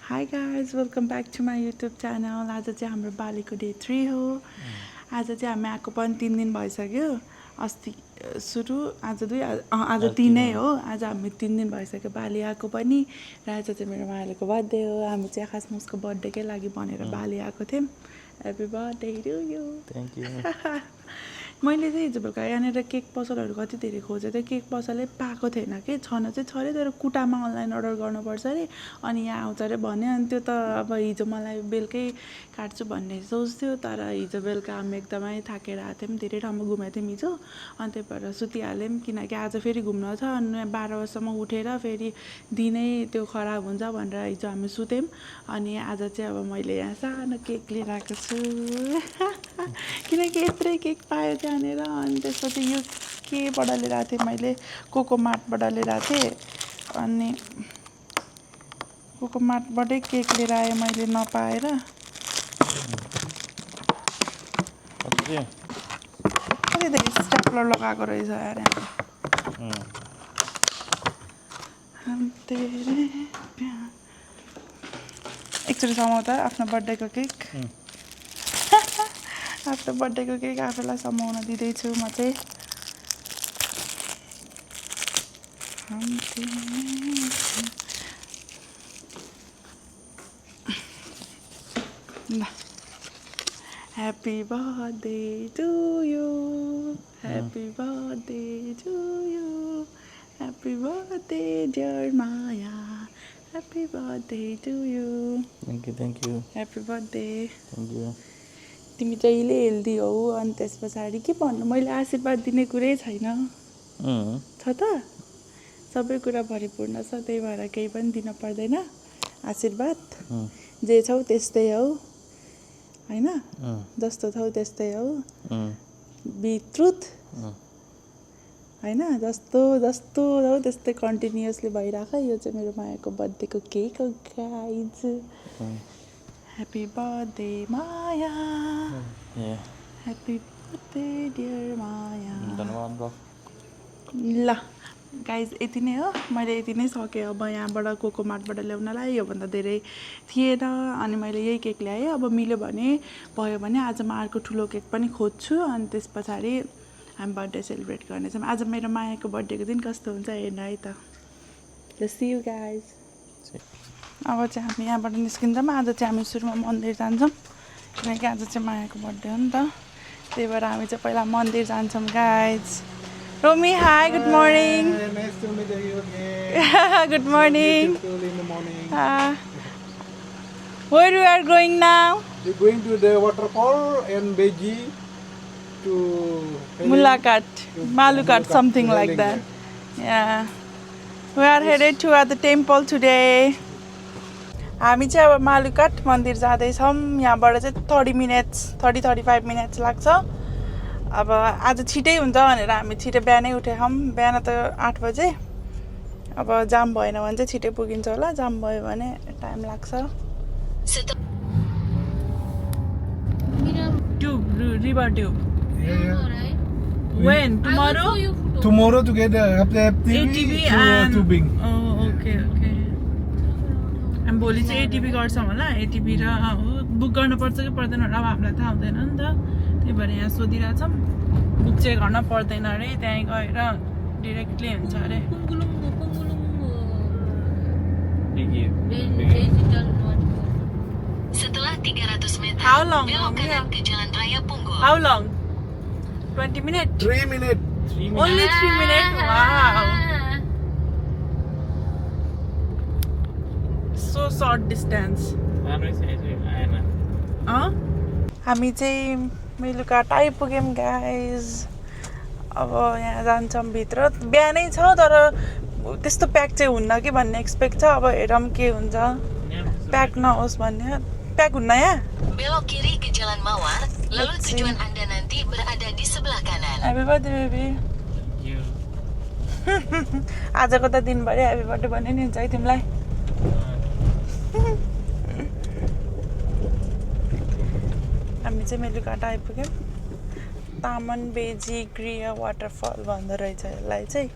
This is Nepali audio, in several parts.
Hi guys, welcome back to my YouTube channel. आज चाहिँ हाम्रो बालीको डे 3 हो। आज चाहिँ हामी आएको पनि 3 दिन भइसक्यो। अस्ति सुरु आज 2 आज 3 नै हो। आज हामी 3 दिन भइसक्यो बाली आएको पनि र आज चाहिँ मेरो मायाको बर्थडे हो। हामी चाहिँ खासमा उसको बर्थडेकै लागि भनेर बाली आएको थियौँ। Happy birthday to you. Thank you. मैले चाहिँ हिजो बेलुका यहाँनिर केक पसलहरू कति धेरै खोजेँ त्यो केक पसलै पाएको थिएन कि छन चाहिँ छ अरे तर कुटामा अनलाइन अर्डर गर्नुपर्छ अरे अनि यहाँ आउँछ अरे भन्यो अनि त्यो त अब हिजो मलाई बेलुकै काट्छु भन्ने सोच्थ्यो तर हिजो बेलुका हामी एकदमै थाकेर आएको थियौँ धेरै ठाउँमा घुमेको थियौँ हिजो अनि त्यही भएर सुतिहाल्यौँ किनकि आज फेरि घुम्न छ अनि 12 बजीसम्म उठेर फेरि दिनै त्यो खराब हुन्छ भनेर हिजो हामी सुत्यौँ अनि आज चाहिँ अब मैले यहाँ सानो केक लिएर आएको छु किनकि यत्रै केक पायो त्यहाँनिर अनि त्यसपछि यो केबाट लिएर आएको थिएँ मैले कोकोमार्टबाट लिएर आएको थिएँ अनि कोकोमार्टबाटै केक लिएर आएँ मैले नपाएर कति धेरै स्ट्याप्लर लगाएको रहेछ यार एकचोटि समाउ त आफ्नो बर्थडेको केक आफ्नो बर्थडेको केक आफूलाई समाउन दिँदैछु म चाहिँ ल happy birthday to you happy birthday to you happy birthday dear Maya happy birthday to you thank you happy birthday thank you. तिमी जहिले हेल्दी हौ अनि त्यस पछाडि के भन्नु मैले आशीर्वाद दिने कुरै छैन छ त सबै कुरा भरिपूर्ण छ त्यही भएर केही पनि दिन पर्दैन आशीर्वाद जे छौ त्यस्तै हौ होइन जस्तो छौ त्यस्तै हौ बी ट्रुथ होइन जस्तो छौ त्यस्तै कन्टिन्युअसली भइराख यो चाहिँ मेरो मायाको बर्थडेको केक हो गाइज ह्याप्पी बर्थडे माया ह्याप्पी बर्थडे डियर माया धन्यवाद। ल गाइज यति नै हो मैले यति नै सकेँ अब यहाँबाट कोकोमार्टबाट ल्याउनलाई योभन्दा धेरै थिएन अनि मैले यही केक ल्याएँ अब मिल्यो भने भयो भने आज म अर्को ठुलो केक पनि खोज्छु अनि त्यस पछाडि हामी बर्थडे सेलिब्रेट गर्नेछौँ आज मेरो मायाको बर्थडेको दिन कस्तो हुन्छ हेर्नु है त ल सी यु गाइज अब चाहिँ हामी यहाँबाट निस्किन्छौँ आज चाहिँ हामी सुरुमा मन्दिर जान्छौँ किनकि आज चाहिँ मायाको बर्थडे हो नि त त्यही भएर हामी चाहिँ पहिला मन्दिर जान्छौँ guys Romy, hi, good morning. Hi, nice to meet you again. Good morning. Beautiful in the morning. Where we are going now? We're going to the waterfall and Beji to Mulakat, Malukat, something like that. Yeah. We are headed to the temple today. हामी चाहिँ अब मालुकाट मन्दिर जाँदैछौँ यहाँबाट चाहिँ 30-35 मिनट्स लाग्छ अब आज छिटै हुन्छ भनेर हामी छिटै बिहानै उठेछौँ बिहान त 8 बजे अब जाम भएन भने चाहिँ छिटै पुगिन्छ होला जाम भयो भने टाइम लाग्छ tube river tube when tomorrow together after ATV and tubing. Oh, okay. हामी भोलि चाहिँ एटिभी गर्छौँ होला एटिभी र बुक गर्नुपर्छ कि पर्दैन अब हामीलाई थाहा हुँदैन नि त त्यही भएर यहाँ सोधिरहेछौँ बुक चाहिँ गर्न पर्दैन अरे त्यहीँ गएर डिरेक्टली हुन्छ अरे Setelah 300 meter, How long? belok kanan ke Jalan Raya Punggol. How long? 20 minutes? 3 minutes. Only 3 minutes? Wow. So short distance. हामी चाहिँ मेलुकाट आइपुग्यौँ गाइज अब यहाँ जान्छौँ भित्र बिहानै छ तर त्यस्तो प्याक चाहिँ हुन्न कि भन्ने एक्सपेक्ट छ अब हेरौँ के हुन्छ प्याक नहोस् भन्ने प्याक हुन्न यहाँ Belok kiri ke Jalan Mawar, lalu tujuan Anda nanti berada di sebelah kanan. Happy birthday baby आजको त दिनभरि ह्यापी बर्थडे भन्ने नि हुन्छ है तिमीलाई हामी चाहिँ मेलुकाट आइपुग्यौँ तामन बेजी गृह वाटरफल भन्दो रहेछ यसलाई चाहिँ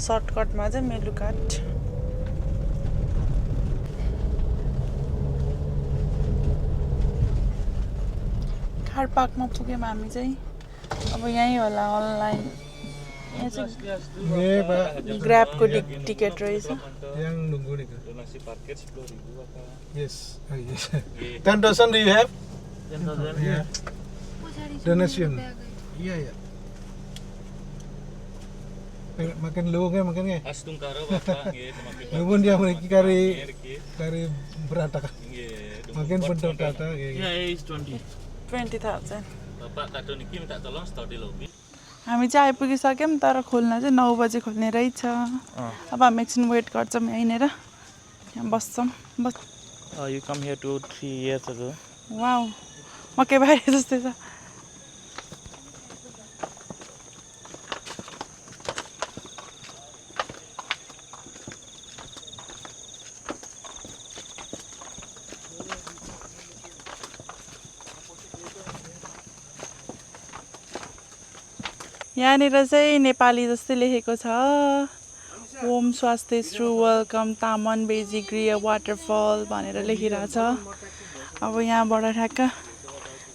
सर्टकटमा चाहिँ मेलुकाट कार पार्कमा पुग्यौँ हामी चाहिँ अब यहीँ होला अनलाइन यहाँ चाहिँ Ini Pak, ग्र्याबको टिकट रहेछ yang nunggu nih. Donasi parkir 10.000 apa? Yes. Oh, yes. 10,000 do you have? 10,000. Yeah. Donation. Iya ya. Makan lu kan makan ya. Astung karo Bapak nggih, makin Nuwun dia mriki kari berantak. nggih. Makin bentuk tata kayak. Ya, is 20. 20,000 Bapak kado niki minta tolong store di lobby. हामी चाहिँ आइपुगिसक्यौँ तर खोल्न चाहिँ 9 बजे खोल्ने रहेछ अब हामी एकछिन वेट गर्छौँ यहीँनिर यहाँ बस्छौँ You come here 2-3 years ago. Wow मकै बारी जस्तै छ यहाँनिर चाहिँ नेपाली जस्तै लेखेको छ ओम स्वास्थ्य श्रु वेलकम तामन बेजी गृह वाटरफल भनेर लेखिरहेछ अब यहाँबाट ठ्याक्क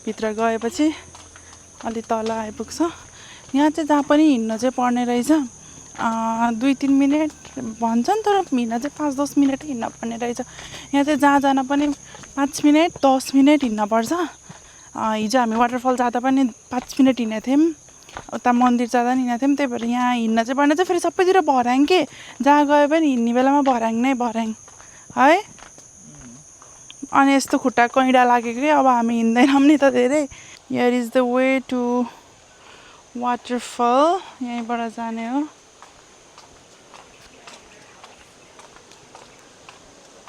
भित्र गएपछि अलि तल आइपुग्छ यहाँ चाहिँ जहाँ पनि हिँड्न चाहिँ पर्ने रहेछ 2-3 मिनट भन्छन् तर हिँड्न चाहिँ 5-10 मिनट हिँड्न पर्ने रहेछ यहाँ चाहिँ जहाँ जान पनि 5 मिनट 10 मिनट हिँड्न पर्छ हिजो हामी वाटरफल जाँदा पनि 5 मिनट हिँडेको थियौँ उता मन्दिर जाँदा नि हिँडेको थियौँ त्यही भएर यहाँ हिँड्न चाहिँ पर्ने चाहिँ फेरि सबैतिर भर्याङ के जहाँ गए पनि हिँड्ने बेलामा भर्याङ नै भर्याङ है अनि यस्तो खुट्टा कैँडा लागेको कि अब हामी हिँड्दैनौँ नि त धेरै here is the way to waterfall यहीँबाट जाने हो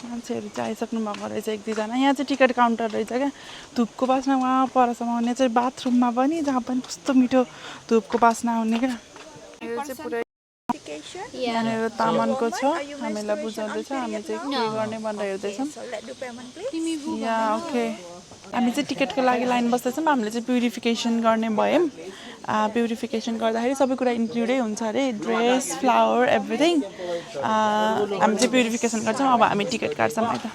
मान्छेहरू चाहिँ आइसक्नु भएको रहेछ 1-2 जना यहाँ चाहिँ टिकट काउन्टर रहेछ क्या धुपको बास्ना वहाँ परसम्म आउने चाहिँ बाथरुममा पनि जहाँ पनि कस्तो मिठो धुपको बास्ना आउने क्या यो चाहिँ पुरै यहाँनिर तामानको छ हामीलाई बुझाउँदैछ हामी चाहिँ के गर्ने भनेर हेर्दैछौँ या ओके हामी चाहिँ टिकटको लागि लाइन बस्दैछौँ हामीले चाहिँ प्युरिफिकेसन गर्ने भयौँ प्युरिफिकेसन गर्दाखेरि सबै कुरा इन्क्लुडै हुन्छ अरे ड्रेस फ्लावर एभ्रिथिङ हामी चाहिँ प्युरिफिकेसन गर्छौँ अब हामी टिकट काट्छौँ है त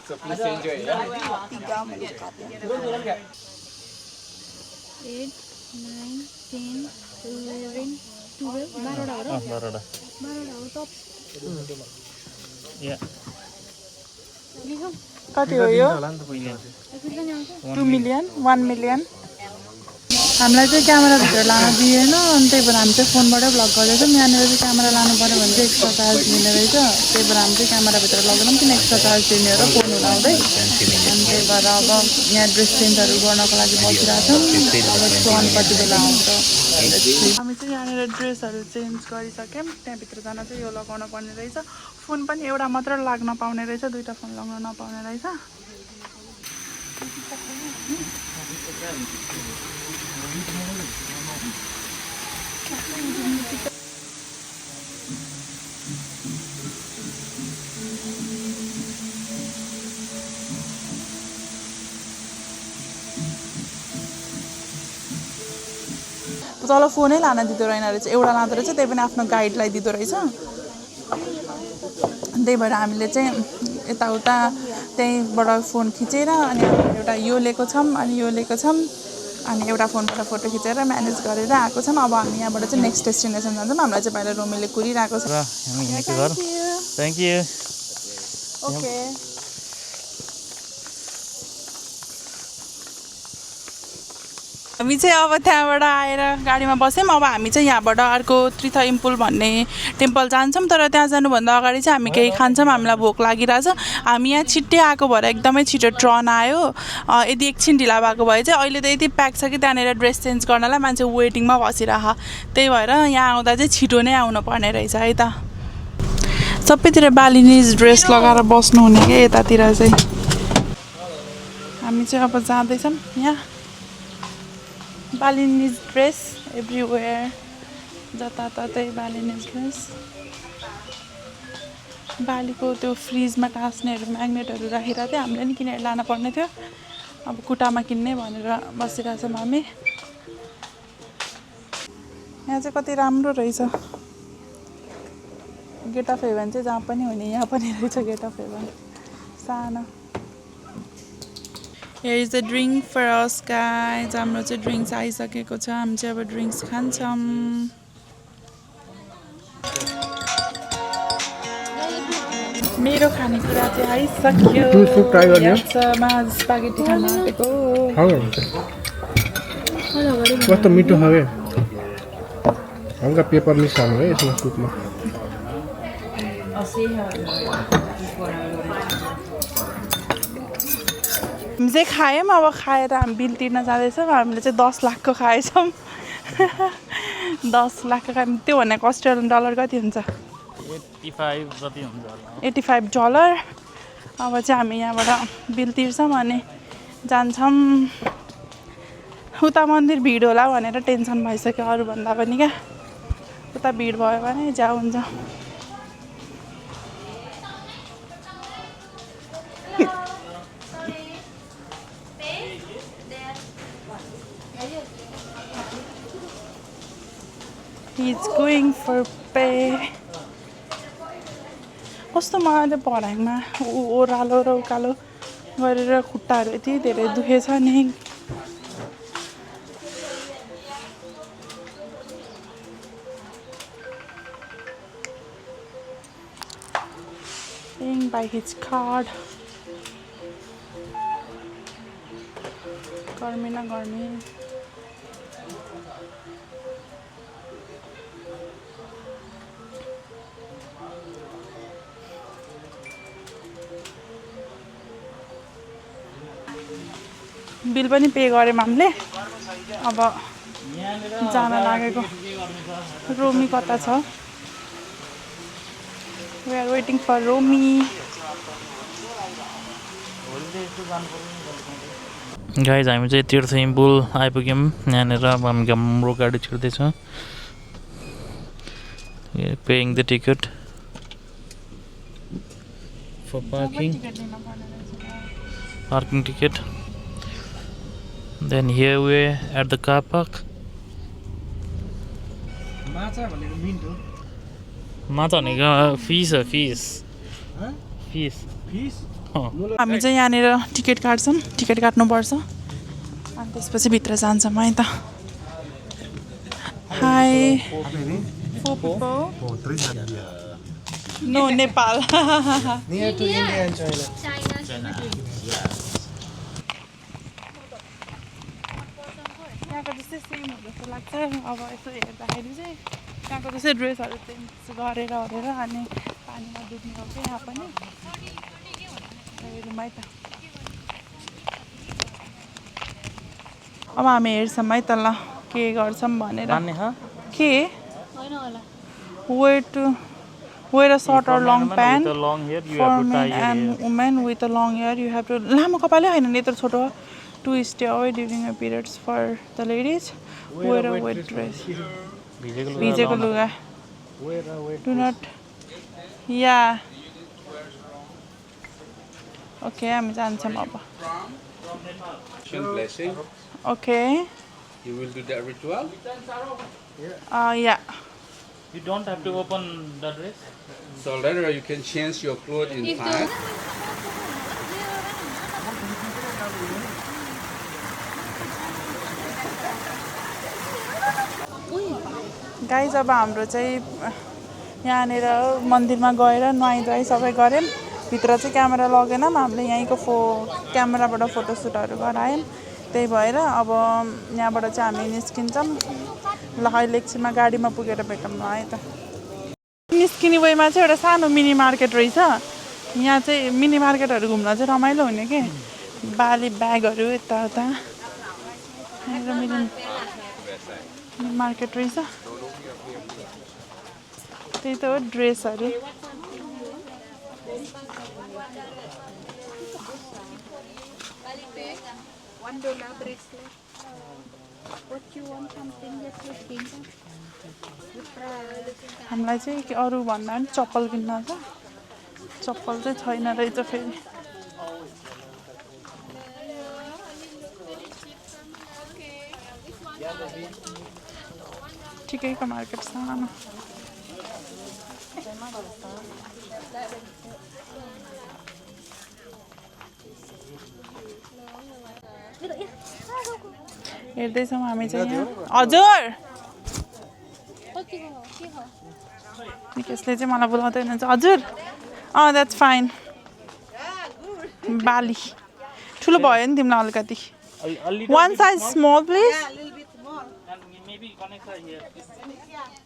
8, 9, 10, 11, 12, 12 हो 12 टप या कति हो यो 2 मिलियन 1 मिलियन हामीलाई चाहिँ क्यामेराभित्र लान दिएन अनि त्यही भएर हामी चाहिँ फोनबाटै भ्लग गर्दैछौँ यहाँनिर चाहिँ क्यामेरा लानु पऱ्यो भने चाहिँ एक्स्ट्रा चार्ज दिने रहेछ त्यही भएर हामी चाहिँ क्यामेराभित्र लगेनौँ किन एक्स्ट्रा चार्ज दिने हो र फोन उठाउँदै अनि त्यही भएर अब यहाँ ड्रेस चेन्जहरू गर्नको लागि बसिरहेको छौँ अब चोन कति बेला आउँछ हामी चाहिँ यहाँनिर ड्रेसहरू चेन्ज गरिसक्यौँ त्यहाँभित्र जान चाहिँ यो लगाउन पर्ने रहेछ फोन पनि एउटा मात्र लाग्न पाउने रहेछ 2टा फोन लगाउन नपाउने रहेछ तल फोनै लान दिँदो रहेन रहेछ एउटा लाँदो रहेछ त्यही पनि आफ्नो गाइडलाई दिँदो रहेछ त्यही भएर हामीले चाहिँ यताउता त्यहीँबाट फोन खिचेर अनि एउटा यो लिएको छौँ अनि यो लिएको छौँ अनि एउटा फोनबाट फोटो खिचेर म्यानेज गरेर आएको छौँ अब हामी यहाँबाट चाहिँ नेक्स्ट डेस्टिनेसन जान्छौँ हामीलाई चाहिँ पहिला रोमीले कुरिरहेको छ थ्याङ्क यू ओके हामी चाहिँ अब त्यहाँबाट आएर गाडीमा बस्यौँ अब हामी चाहिँ यहाँबाट अर्को त्रिथयम्पुल भन्ने टेम्पल जान्छौँ तर त्यहाँ जानुभन्दा अगाडि चाहिँ हामी केही खान्छौँ हामीलाई भोक लागिरहेछ हामी यहाँ छिट्टै आएको भएर एकदमै छिटो ट्रन आयो यदि एकछिन ढिला भएको भए चाहिँ अहिले त यति प्याक छ कि त्यहाँनिर ड्रेस चेन्ज गर्नलाई मान्छे वेटिङमा बसिरह त्यही भएर यहाँ आउँदा चाहिँ छिटो नै आउनु पर्ने रहेछ है त सबैतिर बालिनिज ड्रेस लगाएर बस्नु हुने क्या यतातिर चाहिँ हामी चाहिँ अब जाँदैछौँ यहाँ बालिनिज ड्रेस एभ्रिवेयर जताततै बालिनिज ड्रेस बालीको त्यो फ्रिजमा टाँस्नेहरू म्याग्नेटहरू राखेर थियो हामीले नि किनेर लान पर्ने थियो अब कुटामा किन्ने भनेर बसिरहेछौँ हामी यहाँ चाहिँ कति राम्रो रहेछ गेट अफ हेभन चाहिँ जहाँ पनि हुने यहाँ पनि रहेछ गेट अफ हेभन सानो Here is the drink for us guys. हाम्रो चाहिँ ड्रिङ्क्स आइसकेको छ. हामी चाहिँ अब ड्रिङ्क्स खान्छौँ. मेरो खानेकुरा चाहिँ आइसक्यो. Two soup try गर्नु. यासमा स्पागेटी खान आँटेको. कस्तो मिठो छ के हल्का पेपर मिक्स हाल्नु है यसमा सुपमा हामी चाहिँ खायौँ. अब खाएर हामी बिल तिर्न जाँदैछौँ. हामीले चाहिँ 10 लाखको खाएछौँ. 10 लाखको खायौँ. त्यो भनेको अस्ट्रेलियन डलर कति हुन्छ? 85 जति हुन्छ होला. $85. अब चाहिँ हामी यहाँबाट बिल तिर्छौँ अनि जान्छौँ. उता मन्दिर भिड होला भनेर टेन्सन भइसक्यो अरूभन्दा पनि क्या. उता भिड भयो भने जा हुन्छ. He's going for pay. कस्तो मलाई पढाइमा ओह्रालो र उकालो गरेर खुट्टाहरू यति धेरै दुखेछ नि. Paying by his card. गर्मी न गर्मी. बिल पनि पे गऱ्यौँ हामीले. अब जान लागेको. रोमी कता छ? We are waiting for Romi. Guys हामी चाहिँ तीर्थ इम्पुल आइपुग्यौँ. यहाँनिर अब हामी हाम्रो गाडी छिर्दैछौँ. Paying the ticket for parking ticket. Then here we are at the car park. माछा भनेको मिन्ट हो. माछा भनेको फिस हो. फिस फिस फिस हामी चाहिँ यहाँनिर टिकट काट्छौँ. टिकट काट्नुपर्छ अनि त्यसपछि भित्र जान्छौँ है त. High. 4 people. No, Nepal. near to India and China. त्यहाँको जस्तै सेम हो जस्तो लाग्छ. अब यसो हेर्दाखेरि चाहिँ त्यहाँको जस्तै ड्रेसहरू चेन्ज गरेर ओरेर अनि पानीमा डुब्ने हो कि यहाँ पनि. हेरौँ है त. अब हामी हेर्छौँ है त ल के गर्छौँ भनेर. के wear a short or long pant. For men and women with a long hair you have to. लामो कपालै होइन नि, यत्रो छोटो. To stay away during your periods. For the ladies, wear a wet dress. भिजेको लुगा. Do not. Yeah. Okay, हामी जान्छौँ अब. Blessing. Okay. You will do that ritual. Yeah. You don't have to open the dress. So later you can change your clothes in time. Guys अब हाम्रो चाहिँ यहाँनिर मन्दिरमा गएर नुहाइधुवाइ सबै गऱ्यौँ. भित्र चाहिँ क्यामेरा लगेनौँ. हामीले यहीँको क्यामेराबाट फोटोसुटहरू गरायौँ. त्यही भएर अब यहाँबाट चाहिँ हामी निस्किन्छौँ. ल अहिले एकछिनमा गाडीमा पुगेर भेटौँ न है त. निस्किने वेमा चाहिँ एउटा सानो मिनी मार्केट रहेछ. यहाँ चाहिँ मिनी मार्केटहरू घुम्न चाहिँ रमाइलो हुने के. बाली ब्यागहरू यताउता मिनी मार्केट रहेछ. त्यही त हो ड्रेसहरू. हामीलाई चाहिँ अरू भन्दा पनि चप्पल किन्न छ. चप्पल चाहिँ छैन रहेछ फेरि. ठिकैको मार्केट सानो. हेर्दैछौँ हामी चाहिँ यहाँ हजुर कतिको हो के हो निकेशले चाहिँ मलाई बोलाउँदै हुनुहुन्छ हजुर अँ द्याट्स फाइन बाली ठुलो भयो नि तिमीलाई अलिकति one size small please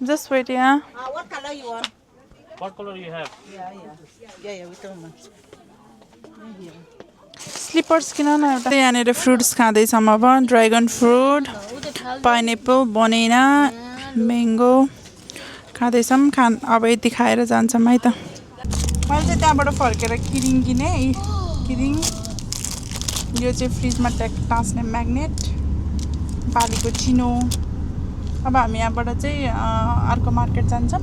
just wait यहाँ What color you want? What color you have? Yeah, we don't know. Slippers किन न एउटा यहाँनिर फ्रुट्स खाँदैछौँ अब dragon fruit pineapple banana mango खाँदैछौँ अब यति खाएर जान्छौँ है त मैले चाहिँ त्यहाँबाट फर्केर किरिङ किनेँ किरिङ यो चाहिँ फ्रिजमा टाँस्ने म्याग्नेट बालीको चिनो अब हामी यहाँबाट चाहिँ अर्को मार्केट जान्छौँ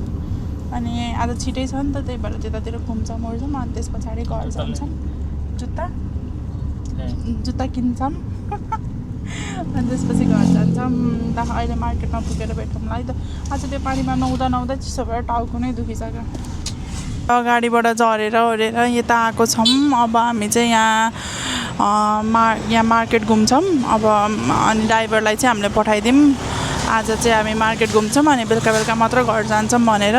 अनि आज छिटै छ नि त त्यही भएर त्यतातिर घुम्छौँ ओर्छौँ अनि त्यस पछाडि घर जान्छौँ जुत्ता किन्छौँ अनि त्यसपछि घर जान्छौँ अहिले मार्केटमा पुगेर भेटौँला है त आज त्यो पानीमा नुहाउँदा चिसो भएर टाउको नै दुखिसक्यो गाडीबाट झरेर ओरेर यता आएको छौँ अब हामी चाहिँ यहाँ मार्केट घुम्छौँ अब अनि ड्राइभरलाई चाहिँ हामीले पठाइदिउँ आज चाहिँ हामी मार्केट घुम्छौँ अनि बेलुका मात्र घर जान्छौँ भनेर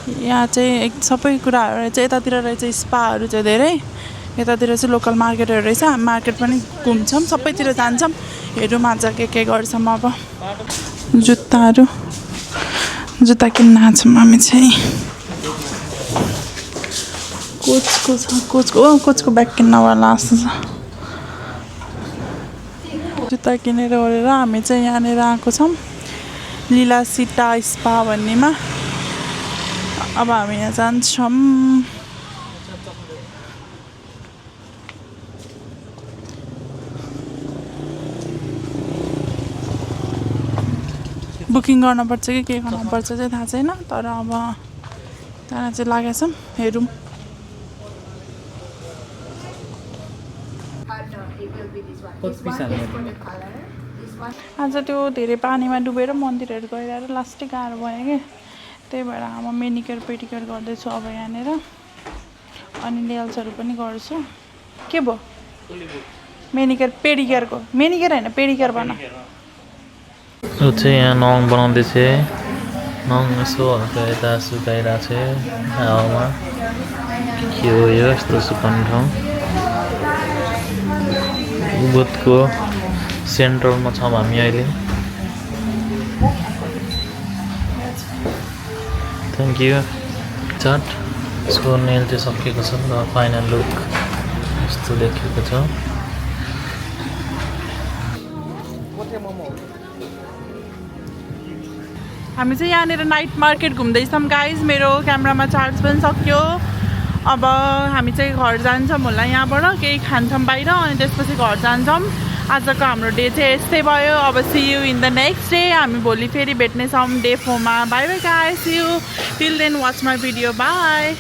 यहाँ चाहिँ सबै कुराहरू चाहिँ यतातिर रहेछ स्पाहरू चाहिँ धेरै यतातिर चाहिँ लोकल मार्केटहरू रहेछ मार्केट पनि घुम्छौँ सबैतिर जान्छौँ हेरौँ आज के गर्छौँ अब जुत्ता किन्न आछौँ हामी चाहिँ कोचको ब्याग किन्नवाला जस्तो छ जुत्ता किनेर ओरेर हामी चाहिँ यहाँनिर आएको छौँ लीला सीता स्पा भन्नेमा अब हामी यहाँ जान्छौँ बुकिङ गर्नुपर्छ कि के गर्नुपर्छ चाहिँ थाहा छैन तर अब त्यहाँ चाहिँ लागेको छौँ हेरौँ आज त्यो धेरै पानीमा डुबेर मन्दिरहरू गएर लास्टै गाह्रो भयो कि त्यही भएर अब मेनिक्योर पेडिक्योर गर्दैछु अब यहाँनिर अनि नेल्सहरू पनि गर्छु के भयो मेनिक्योर पेडिक्योरको मेनिक्योर होइन पेडिक्योर भन यो चाहिँ यहाँ नङ बनाउँदैछ नङ यसो हल्का यता सुकाइरहेको छ हावामा के हो यो यस्तो सुकाउने ठाउँ उबोधको सेन्ट्रलमा छौँ हामी अहिले थ्याङ्क यू चाट यसको नेल चाहिँ सकिएको छ र फाइनल लुक यस्तो देखिएको छ हामी चाहिँ यहाँनिर नाइट मार्केट घुम्दैछौँ गाइज मेरो क्यामेरामा चार्ज पनि सक्यो अब हामी चाहिँ घर जान्छौँ होला यहाँबाट केही खान्छौँ बाहिर अनि त्यसपछि घर जान्छौँ आजको हाम्रो डे चाहिँ यस्तै भयो अब see you in the next day हामी भोलि फेरि भेट्नेछौँ डे 4 मा bye bye guys see you till then watch my video by